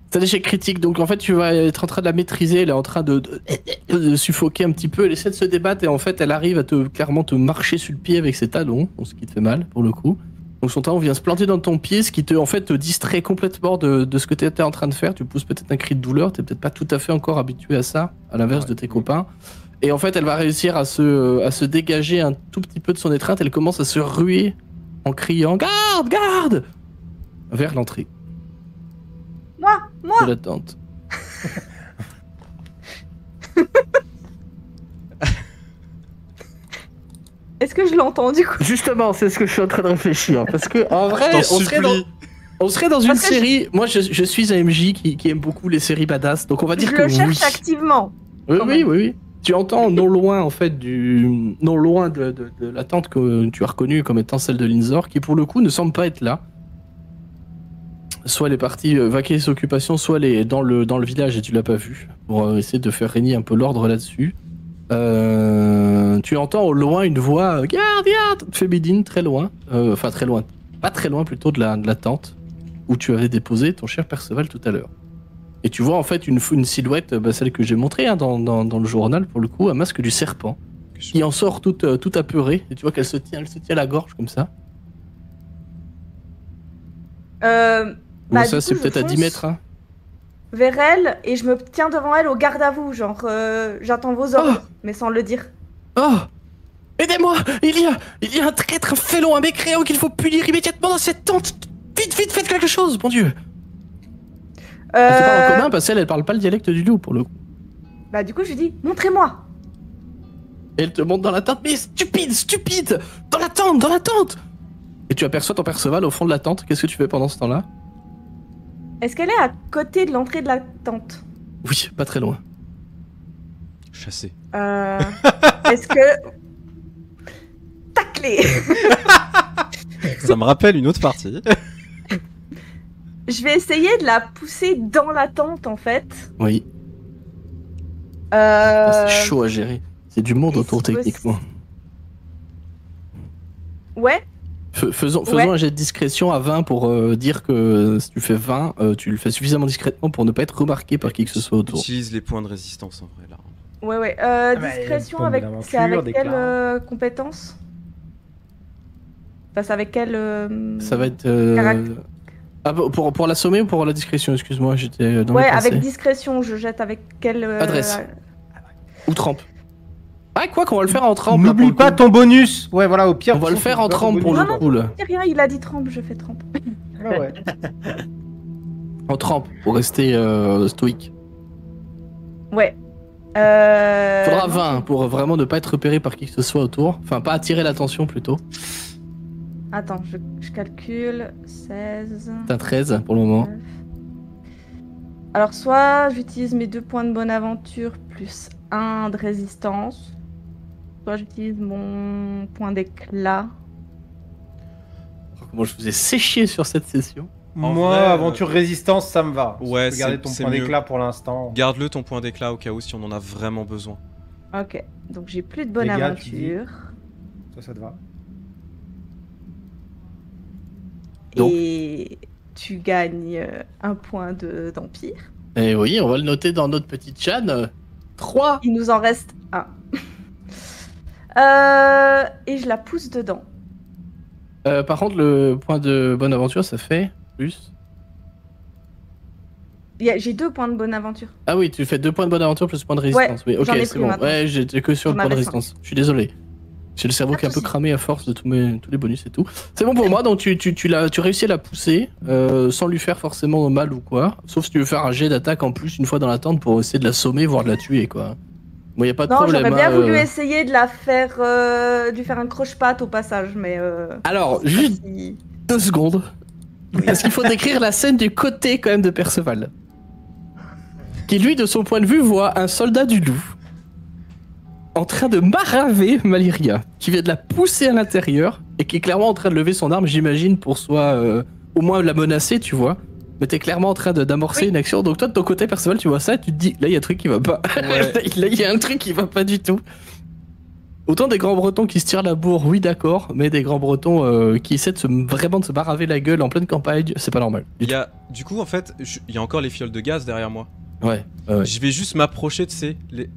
C'est un échec critique, donc en fait tu vas être en train de la maîtriser, elle est en train de suffoquer un petit peu, elle essaie de se débattre et en fait elle arrive à clairement te marcher sur le pied avec ses talons, ce qui te fait mal pour le coup. Donc son talon vient se planter dans ton pied, ce qui te distrait complètement de ce que tu étais en train de faire. Tu pousses peut-être un cri de douleur, t'es peut-être pas tout à fait encore habitué à ça, à l'inverse de tes copains. Et en fait elle va réussir à se dégager un tout petit peu de son étreinte, elle commence à se ruer en criant « Garde, garde !» vers l'entrée Moi de la tente. Est-ce que je l'entends du coup? Justement, c'est ce que je suis en train de réfléchir. Parce que en vrai, Je t'en supplie. on serait dans une Parce que série. Moi, je suis un MJ qui aime beaucoup les séries badass. Donc on va dire Je que le cherche oui. activement. Oui, quand oui, même. oui, oui. Tu entends non loin en fait non loin de la tente que tu as reconnue comme étant celle de Linzor, qui pour le coup ne semble pas être là. Soit elle est partie vaquer ses occupations, soit elle est dans le village et tu l'as pas vue, pour essayer de faire régner un peu l'ordre là-dessus. Tu entends au loin une voix garde féminine très loin, enfin très loin, pas très loin plutôt de la tente où tu avais déposé ton cher Perceval tout à l'heure. Et tu vois en fait une silhouette, celle que j'ai montrée hein, dans le journal pour le coup, un masque du serpent, qui en sort tout apeurée et tu vois qu'elle se tient la gorge comme ça. Bon, ça Du c'est coup, je peut-être à 10 fonce mètres. Hein. vers elle et je me tiens devant elle au garde à vous, genre j'attends vos ordres, mais sans le dire. Oh! Aidez-moi! Il y a un traître, un félon, un mécréant qu'il faut punir immédiatement dans cette tente! Vite, faites quelque chose, mon dieu! Elle te parle en commun parce qu'elle parle pas le dialecte du loup pour le coup. Bah du coup je lui dis, montrez-moi! Et elle te monte dans la tente, mais stupide! Dans la tente! Et tu aperçois ton Perceval au fond de la tente, qu'est-ce que tu fais pendant ce temps-là? Est-ce qu'elle est à côté de l'entrée de la tente? Oui, pas très loin. Chassé. Est-ce que... Taclé! Ça me rappelle une autre partie. Je vais essayer de la pousser dans la tente en fait. Oui, Euh... c'est chaud à gérer. C'est du monde et autour si techniquement. Ouais. Faisons un jet de discrétion à 20 pour dire que si tu fais 20, tu le fais suffisamment discrètement pour ne pas être remarqué par qui que ce soit autour. Utilise les points de résistance en vrai là. Ouais. Discrétion, c'est avec quelle compétence? Enfin, c'est avec quelle... Ça va être... pour l'assommer ou pour la discrétion? Excuse-moi, j'étais dans le passé. Avec discrétion, je jette avec quelle... Adresse. Ou trempe. Ah, quoi qu'on va le faire en trempe. N'oublie pas ton bonus. Ouais, voilà, au pire. On va le faire en trempe pour le coup. Non, rien, il a dit trempe, je fais trempe. Ah ouais. En trempe, pour rester stoïque. Ouais. Faudra 20 pour vraiment ne pas être repéré par qui que ce soit autour. Enfin, pas attirer l'attention plutôt. Attends, je calcule. 16. T'as 13 pour le moment. 9. Alors, soit j'utilise mes 2 points de bonne aventure plus 1 de résistance. Soit j'utilise mon point d'éclat. Comment je vous ai séché sur cette session. Moi, aventure résistance, ça me va. Ouais, tu peux garder ton point d'éclat pour l'instant. Garde-le ton point d'éclat au cas où si on en a vraiment besoin. Ok, donc j'ai plus de bonne aventure. Ça te va. Et tu gagnes 1 point d'empire. Et oui, on va le noter dans notre petite chan. 3. Il nous en reste 1. Et je la pousse dedans. Par contre, le point de bonne aventure, ça fait plus. J'ai 2 points de bonne aventure. Ah oui, tu fais 2 points de bonne aventure plus point de résistance. Ouais, oui, ok, c'est bon. maintenant. Ouais, j'étais que sur le point de résistance. Je suis désolé. J'ai le cerveau qui est un peu cramé à force de tous les bonus et tout. C'est bon pour moi, donc tu réussis à la pousser sans lui faire forcément mal ou quoi. Sauf si tu veux faire un jet d'attaque en plus une fois dans la tente pour essayer de la sommer, voire de la tuer quoi. Bon, y a pas de problème. Non, j'aurais bien voulu essayer de la faire, de lui faire un croche-patte au passage, mais. Alors, juste 2 secondes. Oui. Parce qu'il faut décrire la scène du côté quand même de Perceval. Qui lui, de son point de vue, voit un soldat du loup en train de maraver Malyria, qui vient de la pousser à l'intérieur et qui est clairement en train de lever son arme, j'imagine, pour soit au moins la menacer, tu vois. Mais t'es clairement en train d'amorcer une action. Donc toi, de ton côté, Perceval, tu vois ça et tu te dis, là, il y a un truc qui va pas. Ouais. Là, il y a un truc qui va pas du tout. Autant des grands bretons qui se tirent la bourre, oui, d'accord, mais des grands bretons qui essaient vraiment de se maraver la gueule en pleine campagne, c'est pas normal. Du coup, en fait, il y a encore les fioles de gaz derrière moi. Ouais. Je vais juste m'approcher de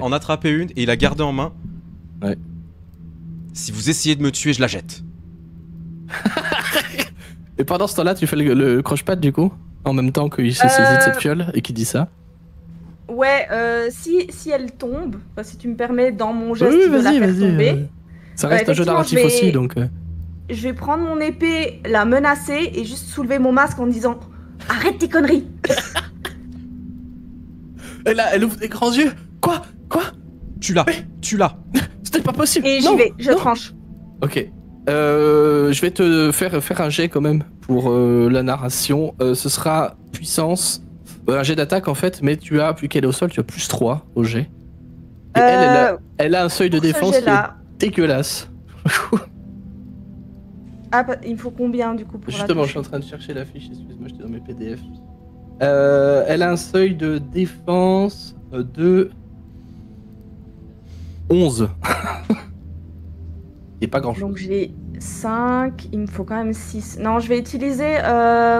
en attraper une et la garder en main. Ouais. Si vous essayez de me tuer, je la jette. Et pendant ce temps-là, tu fais le croche-patte du coup? En même temps qu'il se saisit de cette fiole et qu'il dit ça? Ouais, si elle tombe, si tu me permets dans mon geste de la faire tomber... Ça reste un jeu narratif aussi, donc... Je vais prendre mon épée, la menacer et juste soulever mon masque en disant « Arrête tes conneries !» Et là, elle ouvre des grands yeux. Quoi? Tu l'as. C'était pas possible. Et j'y vais, je tranche. Ok. Je vais te faire un jet quand même pour la narration. Ce sera puissance, un jet d'attaque en fait, mais tu as, plus qu'elle est au sol, tu as plus 3 au jet. Et elle a un seuil de défense qui est dégueulasse. Ah, il me faut combien du coup pour Justement, je suis en train de chercher la fiche, excuse-moi, j'étais dans mes PDF. Elle a un seuil de défense de 11. Et pas grand chose. Donc j'ai 5, il me faut quand même 6. Non, je vais utiliser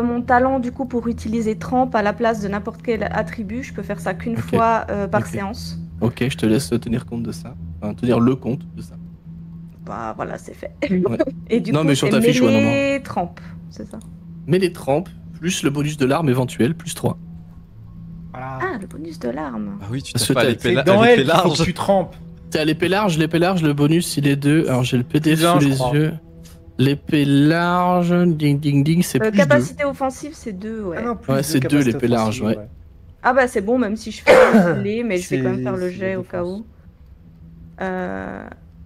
mon talent du coup pour utiliser trempe à la place de n'importe quel attribut. Je peux faire ça qu'une fois par séance. Ok, je te laisse tenir compte de ça. Enfin, tenir le compte de ça. Bah voilà, c'est fait. Ouais. Et du coup, mais sur ta fiche, mêlée trempe, c'est ça? Mêlée trempe, plus le bonus de l'arme éventuel, plus 3. Voilà. Ah, le bonus de l'arme. Ah oui, tu t'as pas l'épée large. Tu trempes. T'es à l'épée large, le bonus il est 2. Alors j'ai le PDF sous les yeux. L'épée large, ding ding ding, c'est plus capacité offensive, c'est 2, ouais. Ah non, ouais, c'est 2 l'épée large, ouais. Ah bah c'est bon, même si je fais les, mais je vais quand même faire le jet au cas où.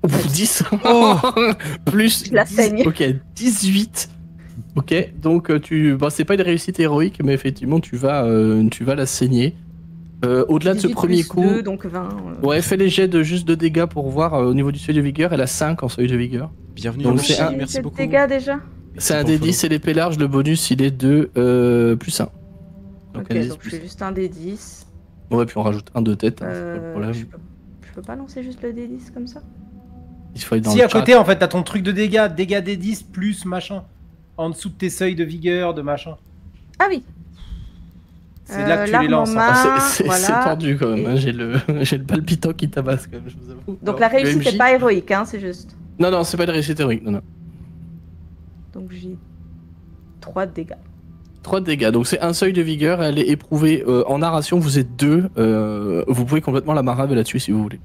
10 oh plus je la saigne. Ok, 18. Ok, donc c'est pas une réussite héroïque, mais effectivement tu vas la saigner. Au-delà de ce premier coup, 2, donc 20. Ouais, fais les jets de juste 2 dégâts pour voir au niveau du seuil de vigueur. Elle a 5 en seuil de vigueur. Bienvenue donc c'est merci beaucoup. Dégâts déjà. C'est un D10, c'est l'épée large, le bonus il est de plus 1. Donc, donc je fais juste un D10. Ouais, puis on rajoute un de tête, c'est pas le problème. Je peux pas lancer juste le D10 comme ça? Il faut aller dans Si le à chat. côté, en fait, t'as ton truc de dégâts des 10 plus machin. En dessous de tes seuils de vigueur, de machin. Ah oui. C'est là que tu l'arme les lances. en En fait. main. C'est voilà. tendu quand même, Et- hein. J'ai le palpitant qui tabasse quand même, je vous avoue. Donc Alors, la le réussite MJ n'est pas héroïque, hein, c'est juste. Non, c'est pas une réussite héroïque, non. Donc j'ai 3 de dégâts. 3 de dégâts, donc c'est un seuil de vigueur, elle est éprouvée. En narration, vous êtes 2, vous pouvez complètement la marave et la tuer si vous voulez.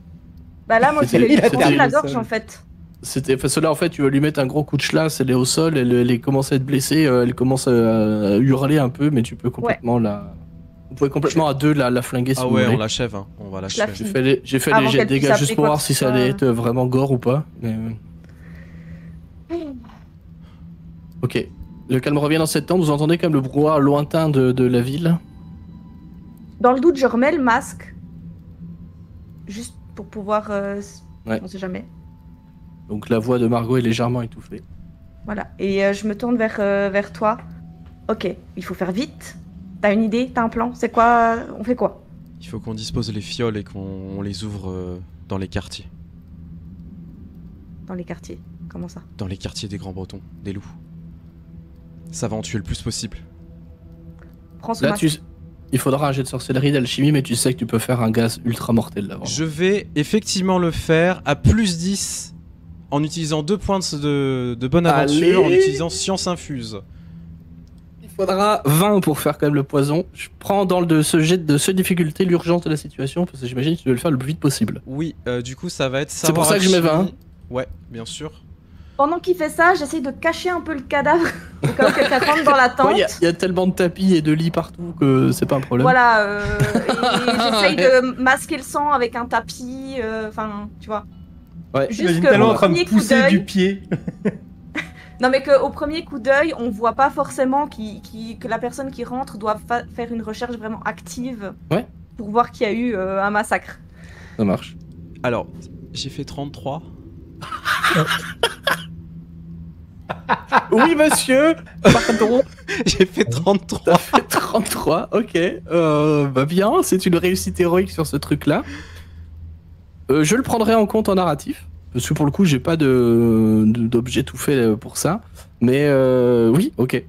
Bah là, moi, C'était- c'est il a le terminé de la le gorge sol. en fait. Enfin, cela en fait, tu vas lui mettre un gros coup de chlasse, elle est au sol, elle commence à être blessée, elle commence à hurler un peu, mais tu peux complètement la... Vous pouvez complètement à 2 la flinguer si Ah vous ouais, voulez. on l'achève, hein. On va Je la l'achever. J'ai fait Avant les jets de qu'elle puisse dégâts juste appeler pour quoi voir que si ce ça allait soit. être vraiment gore ou pas. Mais... Ok. Le calme revient dans cette tente, vous entendez comme le brouhaha lointain de la ville. Dans le doute, je remets le masque. Juste pour pouvoir... Ouais. On sait jamais. Donc la voix de Margot est légèrement étouffée. Voilà. Et je me tourne vers toi. Ok, il faut faire vite. T'as une idée? T'as un plan? C'est quoi? On fait quoi? Il faut qu'on dispose les fioles et qu'on les ouvre dans les quartiers. Dans les quartiers. Comment ça? Dans les quartiers des Grands Bretons, des loups. Ça va en tuer le plus possible. Prends ce Là, masque. il faudra un jet de sorcellerie d'alchimie, mais tu sais que tu peux faire un gaz ultra mortel là. Je vais effectivement le faire à plus 10 en utilisant 2 points de bonne Allez. aventure, en utilisant science infuse. Il faudra 20 pour faire quand même le poison. Je prends dans ce jet de ce difficulté l'urgence de la situation, parce que j'imagine que tu dois le faire le plus vite possible. Oui, du coup ça va être C'est pour ça que je mets 20. Ouais, bien sûr. Pendant qu'il fait ça, j'essaie de cacher un peu le cadavre. Au cas où quelqu'un rentre dans la tente. Il y a tellement de tapis et de lits partout que c'est pas un problème. Voilà. Et j'essaye de masquer le sang avec un tapis. Enfin, tu vois. Ouais. Juste J'imagine que tellement au en train de premier coup pousser du d'œil. pied. Non, mais qu'au premier coup d'œil, on voit pas forcément que la personne qui rentre doit faire une recherche vraiment active. Ouais. Pour voir qu'il y a eu un massacre. Ça marche. Alors, j'ai fait 33. Oui, monsieur. Pardon. J'ai fait 33. T'as fait 33. Ok. Bah bien, c'est une réussite héroïque sur ce truc-là. Je le prendrai en compte en narratif. Parce que pour le coup, j'ai pas d'objet tout fait pour ça. Mais oui, ok.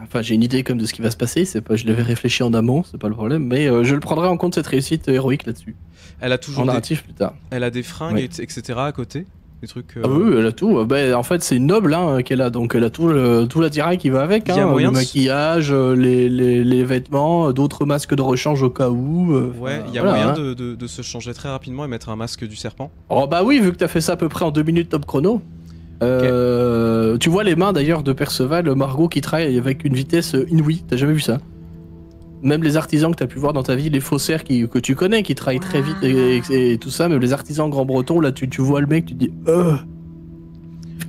Enfin, j'ai une idée comme de ce qui va se passer. C'est pas, je l'avais réfléchi en amont, c'est pas le problème. Mais je le prendrai en compte cette réussite héroïque là-dessus. Elle a En toujours narratif plus tard. elle a des fringues, Ouais. etc. à côté. Des trucs. Ah oui, elle a tout. Ben, en fait, c'est une noble qu'elle a, donc elle a tout l'attirail qui va avec. Il y a Hein, moyen le de- maquillage, les vêtements, d'autres masques de rechange au cas où. Ouais, il y a voilà, moyen hein. de se changer très rapidement et mettre un masque du serpent. Oh bah oui, vu que t'as fait ça à peu près en 2 minutes top chrono. Tu vois les mains d'ailleurs de Perceval, Margot qui travaille avec une vitesse inouïe. T'as jamais vu ça? Même les artisans que t'as pu voir dans ta vie, les faussaires que tu connais, qui travaillent très vite et tout ça, même les artisans grand breton, là tu vois le mec, tu te dis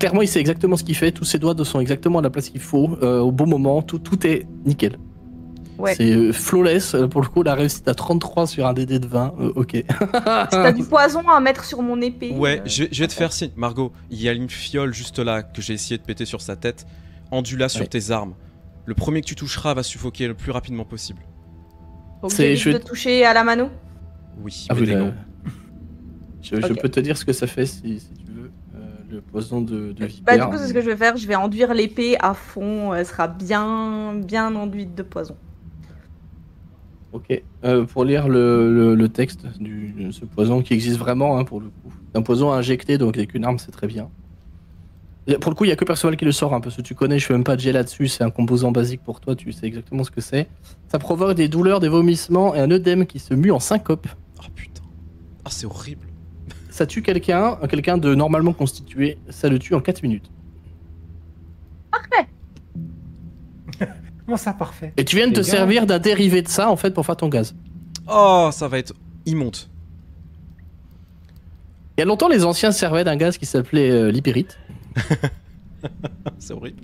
clairement il sait exactement ce qu'il fait, tous ses doigts sont exactement à la place qu'il faut, au bon moment, tout est nickel. Ouais. C'est flawless, pour le coup la réussite à 33 sur un DD de 20, ok. Si t'as du poison à mettre sur mon épée. Ouais, je vais te faire signe. Margot, il y a une fiole juste là que j'ai essayé de péter sur sa tête. Endula sur Ouais. tes armes. Le premier que tu toucheras va suffoquer le plus rapidement possible. Donc C'est- j'évite de toucher à la mano. Oui, Ah mais oui, des là, gants. je Ok. peux te dire ce que ça fait si tu veux, le poison de Bah vipère. du coup c'est ce que je vais faire, je vais enduire l'épée à fond, elle sera bien enduite de poison. Ok. Pour lire le texte de ce poison qui existe vraiment, hein, pour le coup. Un poison à injecter, donc avec une arme, c'est très bien. Et pour le coup, il n'y a que Perceval qui le sort, hein, parce que tu connais, je fais même pas de jet là-dessus, c'est un composant basique pour toi, tu sais exactement ce que c'est. Ça provoque des douleurs, des vomissements et un œdème qui se mue en syncope. Oh putain. Ah, c'est horrible. Ça tue quelqu'un de normalement constitué, ça le tue en 4 minutes. Comment ça, parfait? Et tu viens de te Les gars. servir d'un dérivé de ça, en fait, pour faire ton gaz. Oh, ça va être immonde. Il y a longtemps, les anciens servaient d'un gaz qui s'appelait l'hypérite. C'est horrible.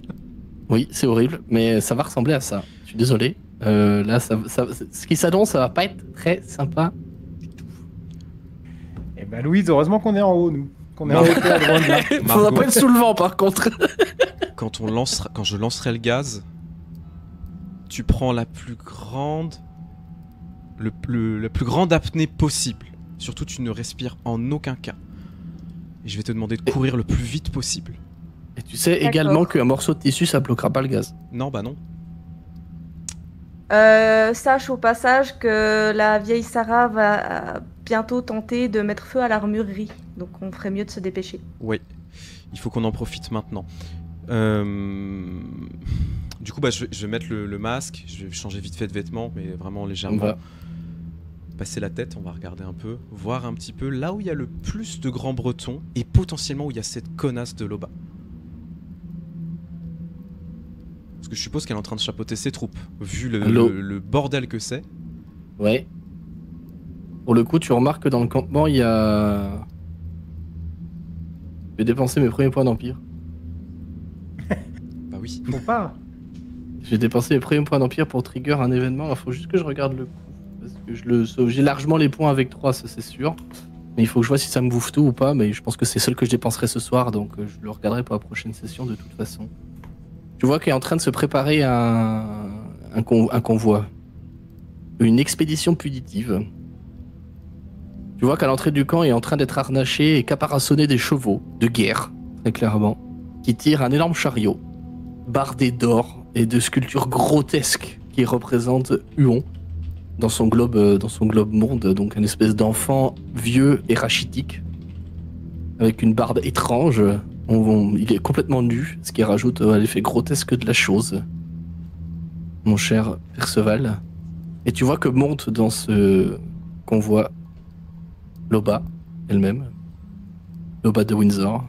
Oui, c'est horrible, mais ça va ressembler à ça. Je suis désolé. Là, ce qui s'annonce, ça va pas être très sympa. Eh ben Louise, heureusement qu'on est en haut, nous. Qu'on est en hauteur loin de là. Faudra Margot. pas être sous le vent, par contre. Quand je lancerai le gaz, tu prends la plus grande apnée possible. Surtout, tu ne respires en aucun cas. Et je vais te demander de courir le plus vite possible. Et tu sais également qu'un morceau de tissu, ça bloquera pas le gaz. Non, bah non. Sache au passage que la vieille Sarah va bientôt tenter de mettre feu à l'armurerie. Donc on ferait mieux de se dépêcher. Oui, il faut qu'on en profite maintenant. Du coup, bah, je vais mettre le masque, je vais changer vite fait de vêtements, mais vraiment légèrement. Passer la tête, on va regarder un peu, voir un petit peu là où il y a le plus de grands bretons et potentiellement où il y a cette connasse de Loba. Parce que je suppose qu'elle est en train de chapeauter ses troupes, vu le bordel que c'est. Ouais. Pour le coup, tu remarques que dans le campement, il y a... Je vais dépenser mes premiers points d'empire. Bah oui. Faut pas. J'ai dépensé mes premiers points d'empire pour trigger un événement. Il faut juste que je regarde le coup. Parce que je le sauve. J'ai largement les points avec 3, ça c'est sûr. Mais il faut que je vois si ça me bouffe tout ou pas. Mais je pense que c'est seul que je dépenserai ce soir. Donc je le regarderai pour la prochaine session de toute façon. Tu vois qu'il est en train de se préparer un convoi. Une expédition punitive. Tu vois qu'à l'entrée du camp, il est en train d'être harnaché et caparaçonné des chevaux de guerre, très clairement, qui tirent un énorme chariot, bardé d'or et de sculptures grotesques qui représentent Huon dans son globe monde, donc une espèce d'enfant vieux et rachitique, avec une barbe étrange. Il est complètement nu, ce qui rajoute à l'effet grotesque de la chose, mon cher Perceval. Et tu vois que monte dans ce convoi Loba elle-même, Loba de Windsor,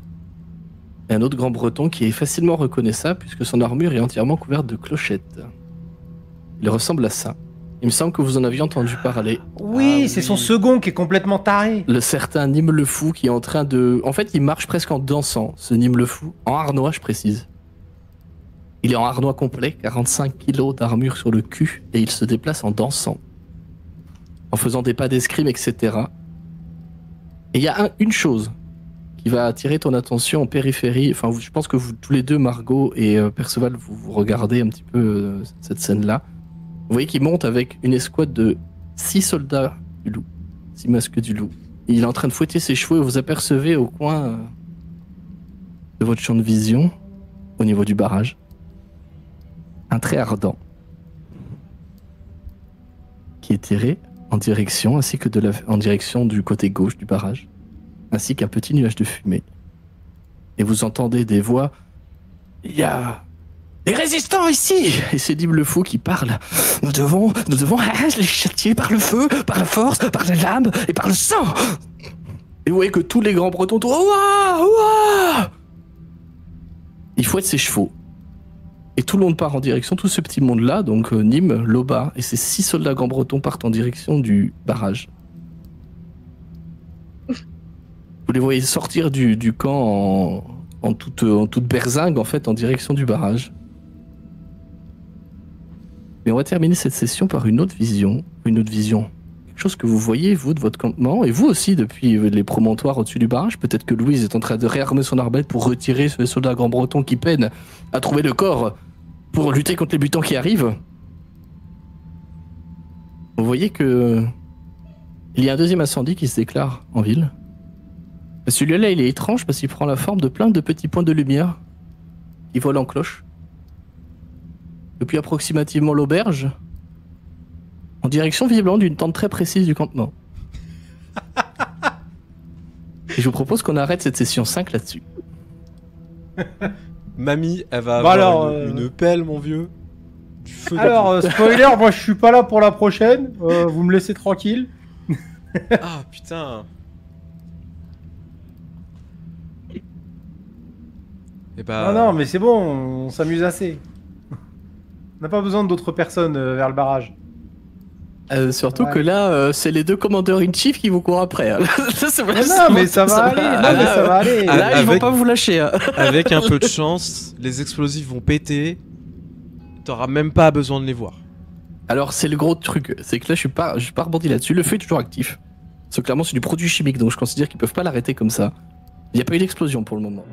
et un autre grand breton qui est facilement reconnaissable puisque son armure est entièrement couverte de clochettes. Il ressemble à ça. Il me semble que vous en aviez entendu parler. Oui, c'est son second qui est complètement taré. Le certain Nîmes le Fou qui est en train de... En fait, il marche presque en dansant, ce Nîmes le Fou. En harnois, je précise. Il est en harnois complet, 45 kilos d'armure sur le cul, et il se déplace en dansant. En faisant des pas d'escrime, etc. Et il y a une chose qui va attirer ton attention en périphérie. Enfin, je pense que vous, tous les deux, Margot et Perceval, vous regardez un petit peu cette scène-là. Vous voyez qu'il monte avec une escouade de 6 soldats du loup, 6 masques du loup. Et il est en train de fouetter ses chevaux et vous apercevez au coin de votre champ de vision, au niveau du barrage, un trait ardent qui est tiré en direction, ainsi que en direction du côté gauche du barrage, ainsi qu'un petit nuage de fumée. Et vous entendez des voix. Il y a des résistants ici! Et c'est Nîmes le Fou qui parle. Nous devons les châtier par le feu, par la force, par les lames et par le sang! Et vous voyez que tous les grands bretons tournent. Ouah, ouah! Il fouette ses chevaux. Et tout le monde part en direction, tout ce petit monde-là, donc Nîmes, Loba et ces 6 soldats grands bretons partent en direction du barrage. Vous les voyez sortir du camp en toute berzingue, en fait, en direction du barrage. Mais on va terminer cette session par une autre vision. Quelque chose que vous voyez, vous, de votre campement, et vous aussi, depuis les promontoires au-dessus du barrage. Peut-être que Louise est en train de réarmer son arbalète pour retirer ce soldat grand breton qui peine à trouver le corps pour lutter contre les mutants qui arrivent. Vous voyez que il y a un deuxième incendie qui se déclare en ville. Celui-là, il est étrange parce qu'il prend la forme de plein de petits points de lumière qui volent en cloche. Depuis approximativement l'auberge, en direction visiblement d'une tente très précise du campement. Et je vous propose qu'on arrête cette session 5 là-dessus. Mamie, elle va avoir une pelle, mon vieux. Du feu. Alors, spoiler, moi je suis pas là pour la prochaine. Vous me laissez tranquille. Ah putain. Et bah... Non, mais c'est bon, on s'amuse assez. On n'a pas besoin d'autres personnes vers le barrage. Surtout que là, c'est les deux commandeurs in chief qui vous courent après. Hein. Non, mais ça va aller. Là, ils vont pas vous lâcher. Hein. Avec un peu de chance, les explosifs vont péter. T'auras même pas besoin de les voir. Alors, c'est le gros truc. C'est que là, je suis pas rebondi là-dessus. Le feu est toujours actif. Parce que clairement, c'est du produit chimique, donc je considère qu'ils peuvent pas l'arrêter comme ça. Il n'y a pas eu d'explosion pour le moment.